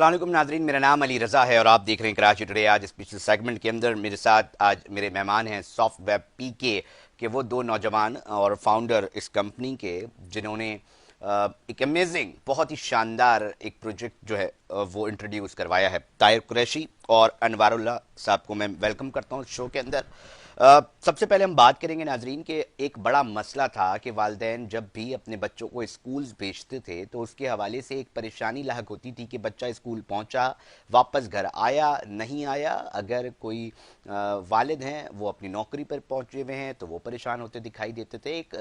अस्सलाम वालेकुम नाजरीन, मेरा नाम अली रज़ा है और आप देख रहे हैं कराची टुडे। आज इस पिछले सेगमेंट के अंदर मेरे साथ आज मेरे मेहमान हैं सॉफ्ट वेब पीके के वो दो नौजवान और फाउंडर इस कंपनी के, जिन्होंने एक अमेजिंग, बहुत ही शानदार एक प्रोजेक्ट जो है वो इंट्रोड्यूस करवाया है। ताहिर कुरैशी और अनवारुल्लाह साहब को मैं वेलकम करता हूँ शो के अंदर। सबसे पहले हम बात करेंगे नाजरीन के एक बड़ा मसला था कि वालिदैन जब भी अपने बच्चों को स्कूल्स भेजते थे तो उसके हवाले से एक परेशानी लाहक होती थी कि बच्चा स्कूल पहुंचा, वापस घर आया नहीं आया। अगर कोई वालिद हैं वो अपनी नौकरी पर पहुंचे हुए हैं तो वो परेशान होते दिखाई देते थे। एक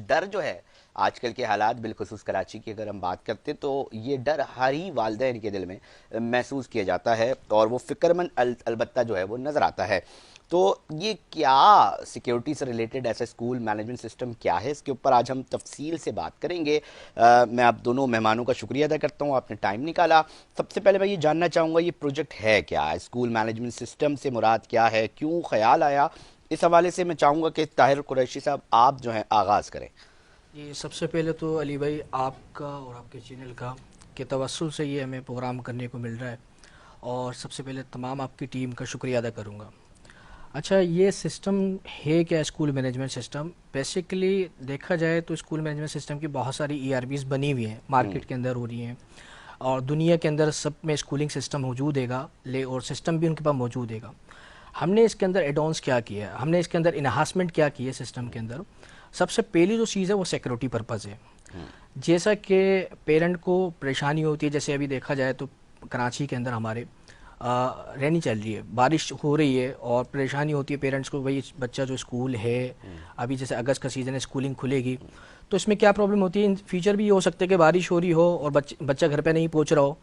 डर जो है आजकल के हालात, बिलखुसूस कराची की अगर हम बात करते तो ये डर हर ही वालिदैन के दिल में महसूस किया जाता है और वो फिक्रमंद अलबत्ता जो है वो नज़र आता है। तो ये क्या सिक्योरिटी से रिलेटेड ऐसा स्कूल मैनेजमेंट सिस्टम क्या है, इसके ऊपर आज हम तफसील से बात करेंगे। मैं आप दोनों मेहमानों का शुक्रिया अदा करता हूँ, आपने टाइम निकाला। सबसे पहले मैं ये जानना चाहूँगा ये प्रोजेक्ट है क्या, स्कूल मैनेजमेंट सिस्टम से मुराद क्या है, क्यों ख्याल आया। इस हवाले से मैं चाहूँगा कि ताहिर कुरैशी साहब आप जो हैं आगाज़ करें। जी, सबसे पहले तो अली भाई आपका और आपके चैनल का के तवस्सुल से ये हमें प्रोग्राम करने को मिल रहा है और सबसे पहले तमाम आपकी टीम का शुक्रिया अदा करूँगा। अच्छा, ये सिस्टम है क्या स्कूल मैनेजमेंट सिस्टम? बेसिकली देखा जाए तो स्कूल मैनेजमेंट सिस्टम की बहुत सारी ईआरबीज बनी हुई हैं, मार्केट के अंदर हो रही हैं और दुनिया के अंदर सब में स्कूलिंग सिस्टम मौजूद हैगा ले और सिस्टम भी उनके पास मौजूद हैगा। हमने इसके अंदर एडॉन्स क्या किया है, हमने इसके अंदर इन्हांसमेंट क्या की है सिस्टम के अंदर। सबसे पहली जो चीज़ है वो सिक्योरिटी पर्पज़ है। जैसा कि पेरेंट को परेशानी होती है, जैसे अभी देखा जाए तो कराची के अंदर हमारे रहनी चल रही है, बारिश हो रही है और परेशानी होती है पेरेंट्स को, भाई बच्चा जो स्कूल है अभी जैसे अगस्त का सीज़न है, स्कूलिंग खुलेगी तो इसमें क्या प्रॉब्लम होती है। इन फ्यूचर भी ये हो सकता है कि बारिश हो रही हो और बच्चा घर पे नहीं पहुंच रहा हो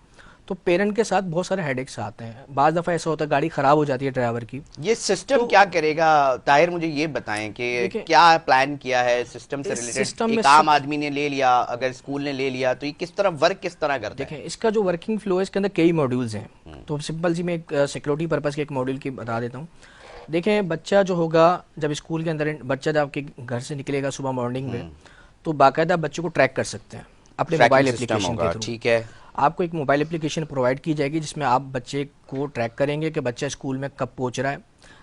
तो पेरेंट के साथ बहुत सारे हेडेक्स आते हैं। बाज़ दफ़ा ऐसा होता है गाड़ी ख़राब हो जाती है ड्राइवर की। ये सिस्टम क्या करेगा ताहिर, मुझे ये बताएं कि क्या प्लान किया है सिस्टम से रिलेटेड। एक आम आदमी ने ले लिया, अगर स्कूल ने ले लिया तो ये किस तरह वर्क किस तरह करता है? देखें, इसका जो वर्किंग फ्लो है इसके अंदर कई मॉड्यूल्स हैं। तो सिंपल सी मैं एक सिक्योरिटी पर्पज़ के एक मॉड्यूल की बता देता हूँ। देखें, बच्चा जो होगा जब स्कूल के अंदर, बच्चा जब आपके घर से निकलेगा सुबह मॉर्निंग में तो बाकायदा बच्चों को ट्रैक कर सकते हैं अपने मोबाइल एप्लीकेशन के थ्रू। ठीक है, आपको एक मोबाइल एप्लीकेशन प्रोवाइड की जाएगी जिसमें आप बच्चे को ट्रैक करेंगे कि बच्चा स्कूल में कब पहुंच रहा है।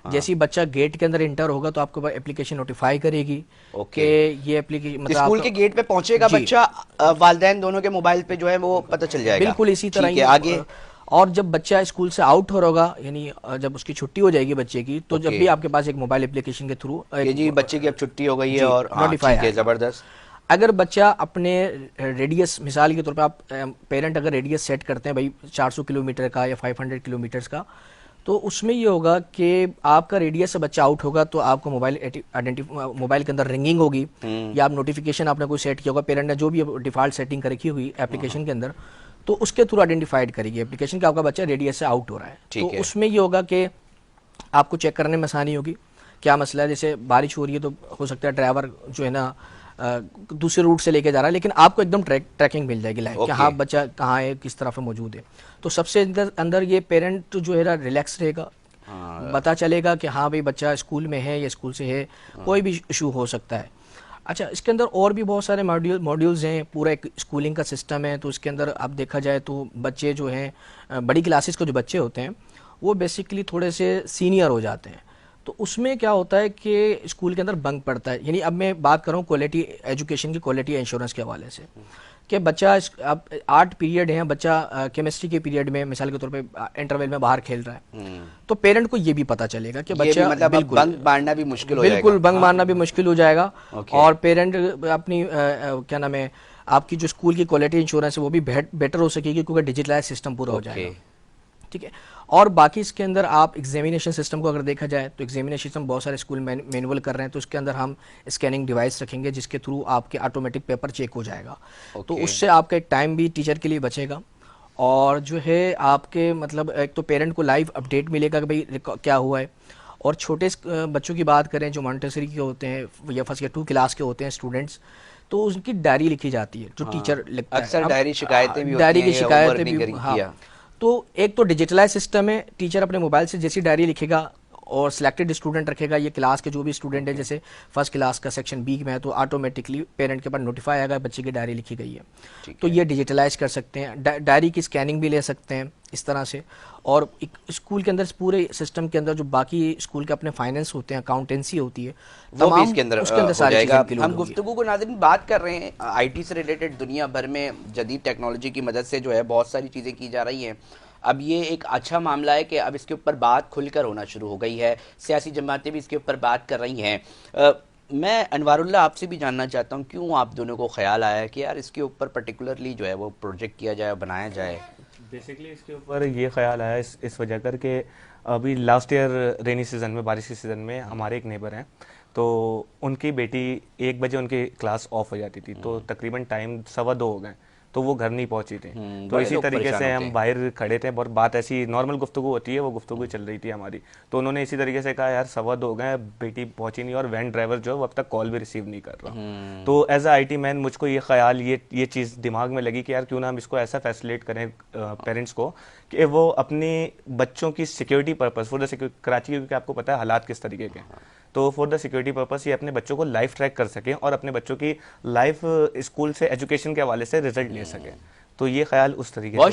जैसे ही बच्चा गेट के अंदर इंटर होगा तो आपको एप्लीकेशन नोटिफाई करेगी कि ये एप्लीकेशन मतलब स्कूल के गेट पे पहुंचेगा बच्चा, वालिदैन दोनों के मोबाइल पे जो है वो पता चल जाएगा। बिल्कुल इसी तरह ही आगे। और जब बच्चा स्कूल से आउट हो होगा, यानी जब उसकी छुट्टी हो जाएगी बच्चे की, तो जब भी आपके पास एक मोबाइल एप्लीकेशन के थ्रू जी बच्चे की अब छुट्टी हो गई है और नोटिफाई है। जबरदस्त। अगर बच्चा अपने रेडियस, मिसाल के तौर पे आप पेरेंट अगर रेडियस सेट करते हैं भाई 400 किलोमीटर का या 500 किलोमीटर्स का, तो उसमें ये होगा कि आपका रेडियस से बच्चा आउट होगा तो आपको मोबाइल के अंदर रिंगिंग होगी या आप नोटिफिकेशन आपने कोई सेट किया होगा, पेरेंट ने जो भी डिफॉल्ट सेटिंग कर रखी हुई एप्लीकेशन के अंदर, तो उसके थ्रू आइडेंटिफाइड करेगी एप्लीकेशन कि आपका बच्चा रेडियस से आउट हो रहा है। तो उसमें ये होगा कि आपको चेक करने में आसानी होगी क्या मसला है। जैसे बारिश हो रही है तो हो सकता है ड्राइवर जो है ना दूसरे रूट से लेके जा रहा है, लेकिन आपको एकदम ट्रैकिंग मिल जाएगी लाइव कि हाँ बच्चा कहाँ है, किस तरफ मौजूद है। तो सबसे अंदर ये पेरेंट जो है ना रिलैक्स रहेगा, पता चलेगा कि हाँ भाई बच्चा स्कूल में है या स्कूल से है, कोई भी इशू हो सकता है। अच्छा, इसके अंदर और भी बहुत सारे मॉड्यूल्स हैं, पूरा एक स्कूलिंग का सिस्टम है। तो इसके अंदर आप देखा जाए तो बच्चे जो हैं बड़ी क्लासेस के जो बच्चे होते हैं वो बेसिकली थोड़े से सीनियर हो जाते हैं। तो उसमें क्या होता है कि स्कूल के अंदर बंक पड़ता है। यानी अब मैं बात कर रहा हूँ क्वालिटी एजुकेशन की, क्वालिटी इंश्योरेंस के हवाले से, कि बच्चा अब 8 पीरियड हैं, बच्चा केमिस्ट्री के पीरियड में मिसाल के तौर पे इंटरवल में बाहर खेल रहा है, तो पेरेंट को ये भी पता चलेगा कि बच्चा मतलब बंक मारना भी मुश्किल हो जाएगा। बिल्कुल बंक मारना भी मुश्किल हो जाएगा और पेरेंट अपनी क्या नाम है, आपकी जो स्कूल की क्वालिटी इंश्योरेंस है वो भी बेटर हो सकेगी क्योंकि डिजिटलाइज सिस्टम पूरा हो जाएगा। ठीक है। और बाकी इसके अंदर आप एग्जामिनेशन सिस्टम को अगर देखा जाए तो एग्जामिनेशन सिस्टम बहुत सारे स्कूल मैनुअल कर रहे हैं, तो उसके अंदर हम स्कैनिंग डिवाइस रखेंगे जिसके थ्रू आपके ऑटोमेटिक पेपर चेक हो जाएगा। तो उससे आपका एक टाइम भी टीचर के लिए बचेगा और जो है आपके मतलब एक तो पेरेंट को लाइव अपडेट मिलेगा कि भाई क्या हुआ है। और छोटे बच्चों की बात करें जो मॉन्टेसरी के होते हैं या फर्स्ट या 2 क्लास के होते हैं स्टूडेंट्स, तो उनकी डायरी लिखी जाती है जो टीचर लिखता है। अक्सर डायरी शिकायतें भी डायरी की शिकायतें भी, हाँ। तो एक तो डिजिटलाइज सिस्टम है, टीचर अपने मोबाइल से जैसी डायरी लिखेगा और सिलेक्टेड स्टूडेंट रखेगा, ये क्लास के जो भी स्टूडेंट है, जैसे फर्स्ट क्लास का सेक्शन बी में है तो ऑटोमेटिकली पेरेंट के पास नोटिफाई आएगा बच्चे की डायरी लिखी गई है। ठीक तो है। ये डिजिटलाइज कर सकते हैं, डायरी की स्कैनिंग भी ले सकते हैं इस तरह से। और एक स्कूल के अंदर, पूरे सिस्टम के अंदर जो बाकी स्कूल के अपने फाइनेंस होते हैं, अकाउंटेंसी होती है, वो भी तमाम इसके अंदर उसके अंदर हो सारी चीज़ें जाएगा। इंक्लूड हम होंगी। गुफ्तगू को नाज़रीन बात कर रहे हैं आईटी से रिलेटेड। दुनिया भर में जदीद टेक्नोलॉजी की मदद से जो है बहुत सारी चीज़ें की जा रही हैं। अब ये एक अच्छा मामला है कि अब इसके ऊपर बात खुलकर होना शुरू हो गई है, सियासी जमातें भी इसके ऊपर बात कर रही हैं। मैं अनवारुल्लाह आपसे भी जानना चाहता हूँ, क्यों आप दोनों को ख्याल आया कि यार इसके ऊपर पर्टिकुलरली जो है वो प्रोजेक्ट किया जाए, बनाया जाए? बेसिकली इसके ऊपर ये ख्याल आया इस वजह कर के अभी लास्ट ईयर रेनी सीज़न में, बारिश के सीज़न में हमारे एक नेबर हैं, तो उनकी बेटी 1 बजे उनकी क्लास ऑफ हो जाती थी, तो तकरीबन टाइम 2:15 हो गए, तो वो घर नहीं पहुंची थी। तो बड़े इसी लोग तरीके परेशान से होते हम हैं। बाहर खड़े थे और बात ऐसी नॉर्मल गुफ्तगू होती है, वो गुफ्तगू चल रही थी हमारी, तो उन्होंने इसी तरीके से कहा यार 2:15 हो गए, बेटी पहुंची नहीं और वैन ड्राइवर जो है वो अब तक कॉल भी रिसीव नहीं कर रहा। तो एज अ आईटी मैन मुझको ये ख्याल, ये चीज़ दिमाग में लगी कि यार क्यों ना हम इसको ऐसा फैसिलिटेट करें पेरेंट्स को कि वो अपनी बच्चों की security purpose for the Karachi, क्योंकि आपको पता है हालात किस तरीके के हैं, तो फॉर द सिक्योरिटी पर्पस ये अपने बच्चों को लाइफ ट्रैक कर सकें और अपने बच्चों की लाइफ स्कूल से, एजुकेशन के हवाले से रिजल्ट ले सकें। तो ये ख्याल उस तरीके से